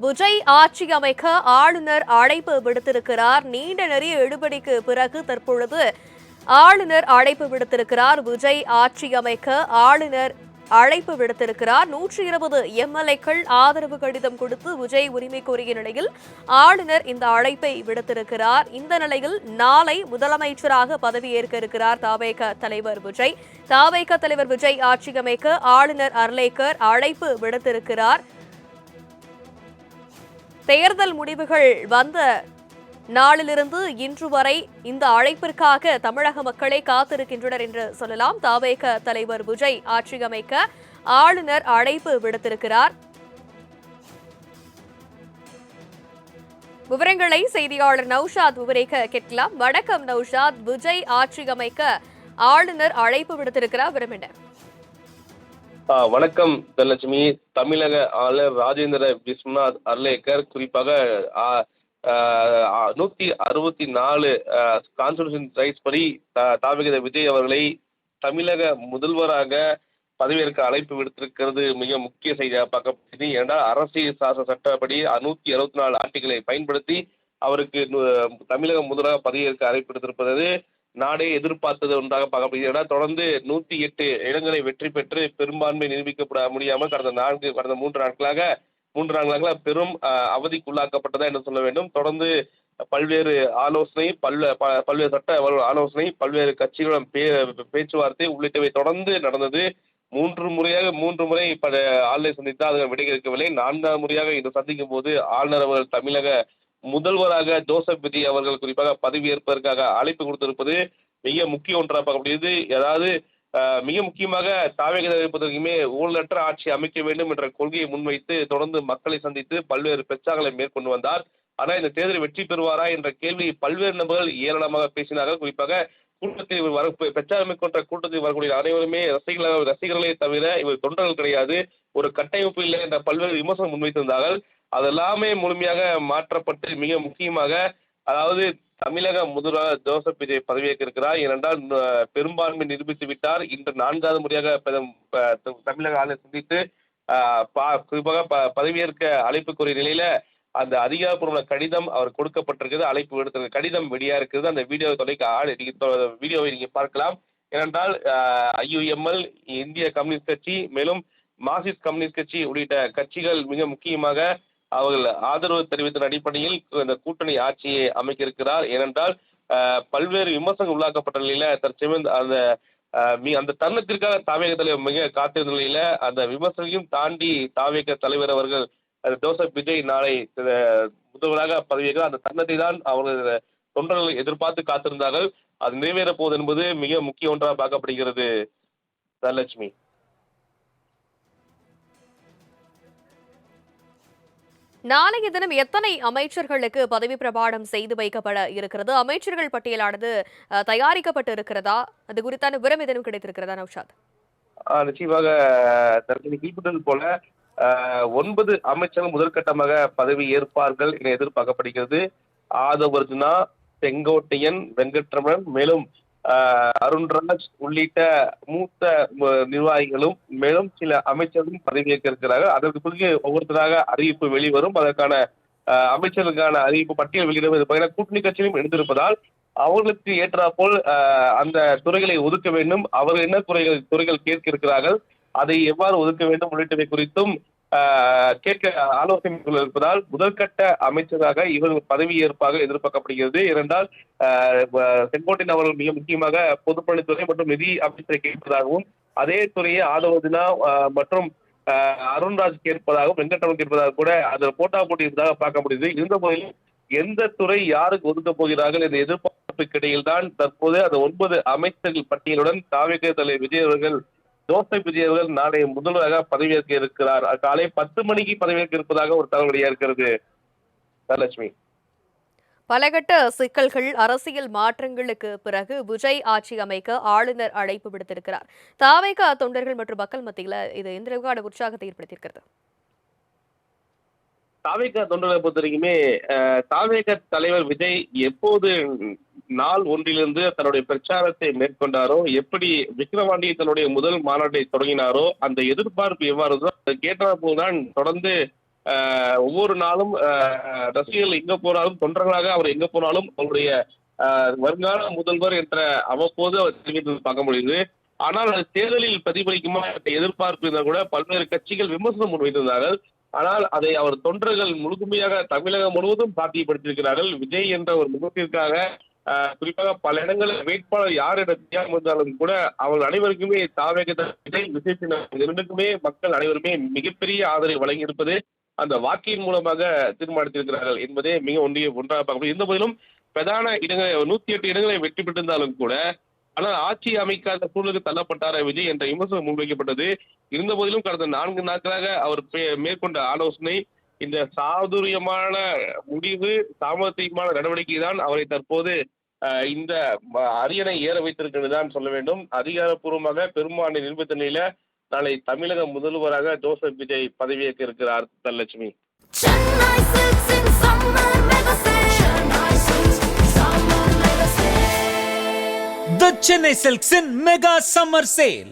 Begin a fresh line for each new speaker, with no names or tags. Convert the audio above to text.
விஜய் ஆட்சி அமைக்க ஆளுநர் அழைப்பு விடுத்திருக்கிறார். நீண்ட நெறிய இழுபறிக்கு பிறகு தற்பொழுது ஆளுநர் அழைப்பு விடுத்திருக்கிறார். விஜய் ஆட்சி அமைக்க ஆளுநர் அழைப்பு விடுத்திருக்கிறார். 120 எம்எல்ஏக்கள் ஆதரவு கடிதம் கொடுத்து விஜய் உரிமை கோரிய நிலையில் ஆளுநர் இந்த அழைப்பை விடுத்திருக்கிறார். இந்த நிலையில் நாளை முதலமைச்சராக பதவியேற்க இருக்கிறார் தவேக தலைவர் விஜய். தவேக தலைவர் விஜய் ஆட்சி அமைக்க ஆளுநர் அர்லேக்கர் அழைப்பு விடுத்திருக்கிறார். தேர்தல் முடிவுகள் வந்த நாளிலிருந்து இன்று வரை இந்த அழைப்பிற்காக தமிழக மக்களே காத்திருக்கின்றனர் என்று சொல்லலாம். தவேக தலைவர் விஜய் ஆட்சி அமைக்க ஆளுநர் அழைப்பு விடுத்திருக்கிறார். விவரங்களை செய்தியாளர் நௌஷாத் விவரிக்க கேட்கலாம். வணக்கம் நௌஷாத், விஜய் ஆட்சி அமைக்க ஆளுநர் அழைப்பு விடுத்திருக்கிறார். விவரம்
வணக்கம் தனலட்சுமி. தமிழக ஆளுநர் ராஜேந்திர விஸ்வநாத் அர்லேக்கர் குறிப்பாக 164 கான்ஸ்டிடியூஷன் ரைட்ஸ் படி தாவேக விஜய் அவர்களை தமிழக முதல்வராக பதவியேற்க அழைப்பு விடுத்திருக்கிறது மிக முக்கிய செய்தியாக பார்க்கப்படுகிறது. ஏன்னா அரசியல் சாசன சட்டப்படி 164 ஆர்டிகளை பயன்படுத்தி அவருக்கு தமிழக முதல்வராக பதவியேற்க அழைப்பு விடுத்திருப்பது நாடே எதிர்பார்த்தது ஒன்றாக பார்க்கப்படுகிறது. ஏன்னா தொடர்ந்து 108 இடங்களை வெற்றி பெற்று பெரும்பான்மை நிரூபிக்கப்பட முடியாமல் கடந்த 3 நாட்களாக பெரும் அவதிக்குள்ளாக்கப்பட்டதா என்று சொல்ல வேண்டும். தொடர்ந்து பல்வேறு ஆலோசனை, பல்வேறு சட்ட ஆலோசனை, பல்வேறு கட்சிகளுடன் பேச்சுவார்த்தை உள்ளிட்டவை தொடர்ந்து நடந்தது. 3 முறை ஆளுநரை சந்தித்தால் அது விடை கிடைக்கவில்லை. 4ஆவது முறையாக இன்று சந்திக்கும் போது ஆளுநர் அவர்கள் தமிழக முதல்வராக ஜோசப் விஜய் அவர்கள் குறிப்பாக பதவியேற்பதற்காக அழைப்பு கொடுத்திருப்பது மிக முக்கிய ஒன்றாக பார்க்கப்படுகிறது. அதாவது மிக முக்கியமாக தாவேக இருப்பதற்குமே ஊழலற்ற ஆட்சி அமைக்க வேண்டும் என்ற கொள்கையை முன்வைத்து தொடர்ந்து மக்களை சந்தித்து பல்வேறு பிரச்சாரங்களை மேற்கொண்டு வந்தார். ஆனால் இந்த தேர்தலில் வெற்றி பெறுவாரா என்ற கேள்வி பல்வேறு நபர்கள் ஏராளமாக பேசினார்கள். குறிப்பாக கூட்டத்தில் பிரச்சாரம் மேற்கொண்ட கூட்டத்தில் வரக்கூடிய அனைவருமே ரசிகர்களே தவிர இவர் தொண்டர்கள் கிடையாது, ஒரு கட்டமைப்பு இல்லை என்ற பல்வேறு விமர்சனம் முன்வைத்திருந்தார்கள். அதெல்லாமே முழுமையாக மாற்றப்பட்டு மிக முக்கியமாக அதாவது தமிழக முதல்வர் ஜோசப் விஜய் பதவியேற்க இருக்கிறார். ஏனென்றால் பெரும்பான்மை நிரூபித்து விட்டார். இன்று 4ஆவது முறையாக தமிழக ஆளுநர் சந்தித்து குறிப்பாக பதவியேற்க அழைப்பு கோரிய நிலையில அந்த அதிகாரப்பூர்வ கடிதம் அவர் கொடுக்கப்பட்டிருக்கிறது. அழைப்பு விடுத்த கடிதம் வெளியா இருக்கிறது. அந்த வீடியோவை நீங்க பார்க்கலாம். ஏனென்றால் IUML, இந்திய கம்யூனிஸ்ட் கட்சி, மேலும் மார்க்சிஸ்ட் கம்யூனிஸ்ட் கட்சி உள்ளிட்ட கட்சிகள் மிக முக்கியமாக அவர்கள் ஆதரவு தெரிவித்த அடிப்படையில் இந்த கூட்டணி ஆட்சியை அமைக்க இருக்கிறார். ஏனென்றால் பல்வேறு விமர்சனங்கள் உள்ளாக்கப்பட்ட நிலையில தற்சமயம் அந்த தருணத்திற்காக தாவேக தலைவர் மிக காத்திருந்த நிலையில அந்த விமர்சனையும் தாண்டி தாவேக தலைவர் அவர்கள் ஜோசப் விஜய் நாளை முதல்வராக பதவியேற்க அந்த தருணத்தை தான் அவர்கள் தொண்டர்கள் எதிர்பார்த்து காத்திருந்தார்கள். அது நிறைவேற போவது என்பது மிக முக்கிய ஒன்றாக பார்க்கப்படுகிறது. தனலட்சுமி,
நாளைய தினம் எத்தனை அமைச்சர்களுக்கு பதவி பிரமாணம் செய்து வைக்கப்பட இருக்கிறது? அமைச்சர்கள் பட்டியலானது தயாரிக்கப்பட்டு இருக்கிறதா? அது குறித்தான விவரம் எதனும் கிடைத்திருக்கிறதா நௌஷாத்?
நிச்சயமாக குறிப்பிட்டது போல 9 அமைச்சர்கள் முதற்கட்டமாக பதவி ஏற்பார்கள் என எதிர்பார்க்கப்படுகிறது. ஆதவ் அர்ஜுனா, செங்கோட்டையன், வெங்கட்ரமணன், மேலும் அருண்ராஜ் உள்ளிட்ட மூத்த நிர்வாகிகளும் மேலும் சில அமைச்சர்களும் பதவியேற்க இருக்கிறார்கள். அதற்கு பிறகு ஒவ்வொருத்தராக அறிவிப்பு வெளிவரும். அதற்கான அமைச்சர்களுக்கான அறிவிப்பு பட்டியல் வெளியிடுவது கூட்டணி கட்சியிலும் எடுத்திருப்பதால் அவர்களுக்கு ஏற்றாற்போல் அந்த துறைகளை ஒதுக்க வேண்டும். அவர்கள் என்ன துறைகள் கேட்க இருக்கிறார்கள், அதை எவ்வாறு ஒதுக்க வேண்டும் உள்ளிட்டவை குறித்தும் கேட்க ஆலோசனை இருப்பதால் முதற்கட்ட அமைச்சராக இவர்கள் பதவியேற்பாக எதிர்பார்க்கப்படுகிறது. ஏனென்றால் செங்கோட்டையன் அவர்கள் மிக முக்கியமாக பொதுப்பணித்துறை மற்றும் நிதி அமைச்சரை கேட்பதாகவும், அதே துறையை ஆதவதினா மற்றும் அருண்ராஜ் கேட்பதாகவும், வெங்கட்ரமன் கேட்பதாக கூட அதில் போட்டி இருப்பதாக பார்க்க முடியுது. இருந்த போதிலும் எந்த துறை யாருக்கு ஒதுக்க போகிறார்கள் என்ற எதிர்பார்ப்புக்கு இடையில் தான் தற்போது அந்த 9 அமைச்சர்கள் பட்டியலுடன் தாவேக தலைவர் விஜய் அவர்கள் ஜோசப் விஜய் அவர்கள் நாளை முதல்வராக பதவியேற்க இருக்கிறார். காலை 10 மணிக்கு பதவியேற்க இருப்பதாக ஒரு தகவல் வெளியாக இருக்கிறது. தனலட்சுமி,
பலகட்ட சிக்கல்கள், அரசியல் மாற்றங்களுக்கு பிறகு விஜய் ஆட்சி அமைக்க ஆளுநர் அழைப்பு விடுத்திருக்கிறார். தாவேக தொண்டர்கள் மற்றும் மக்கள் மத்தியில் இது எந்த அளவுக்கான உற்சாகத்தை ஏற்படுத்தியிருக்கிறது?
தாவேக தொண்டர்களை பொறுத்த வரைக்குமே தாவேக தலைவர் விஜய் எப்போது நாள் ஒன்றிலிருந்து தன்னுடைய பிரச்சாரத்தை மேற்கொண்டாரோ, எப்படி விக்கிரவாண்டி தன்னுடைய முதல் மாநாட்டை தொடங்கினாரோ, அந்த எதிர்பார்ப்பு எவ்வாறு கேட்ட போதுதான் தொடர்ந்து ஒவ்வொரு நாளும் ரசிகர்கள் எங்க போனாலும், தொண்டர்களாக அவர் எங்க போனாலும் அவருடைய வருங்கால முதல்வர் என்ற அவ்வப்போது அவர் தெரிவித்தது பார்க்க முடியுது. ஆனால் அது தேர்தலில் பிரதிபலிக்குமா என்ற எதிர்பார்ப்பு இருந்தால் கூட பல்வேறு கட்சிகள் விமர்சனம் முன்வைத்திருந்தார்கள். ஆனால் அதை அவர் தொண்டர்கள் முழுமையாக தமிழகம் முழுவதும் சாத்தியப்படுத்தியிருக்கிறார்கள். விஜய் என்ற ஒரு முகத்திற்காக குறிப்பாக பல இடங்களில் வேட்பாளர் யார் என தெரியாமல் இருந்தாலும் கூட அவர்கள் அனைவருக்குமே விஜய் இரண்டுக்குமே மக்கள் அனைவருமே மிகப்பெரிய ஆதரவை வழங்கியிருப்பது அந்த வாக்கின் மூலமாக தீர்மானித்திருக்கிறார்கள் என்பதே மிக ஒன்றாக பார்க்க முடியும். இருந்த போதிலும் பிரதான இடங்களை 108 இடங்களை வெற்றி பெற்றிருந்தாலும் கூட ஆனால் ஆட்சி அமைக்காத சூழலுக்கு தள்ளப்பட்டார விஜய் என்ற விமர்சனம் முன்வைக்கப்பட்டது. இருந்த போதிலும் கடந்த 4 நாட்களாக அவர் மேற்கொண்ட ஆலோசனை, இந்த சாதுரியமான முடிவு, சாமர்த்தியமான நடவடிக்கை தான் அவரை தற்போது இந்த அரியணை ஏற வைத்திருக்கிறது தான் சொல்ல வேண்டும். அதிகாரப்பூர்வமாக பெரும்பான்மை நிரூபித்த நிலையில நாளை தமிழக முதல்வராக ஜோசப் விஜய் பதவியேற்க இருக்கிறார். Dhanalakshmi.
The Chennai Silks in Mega Summer Sale.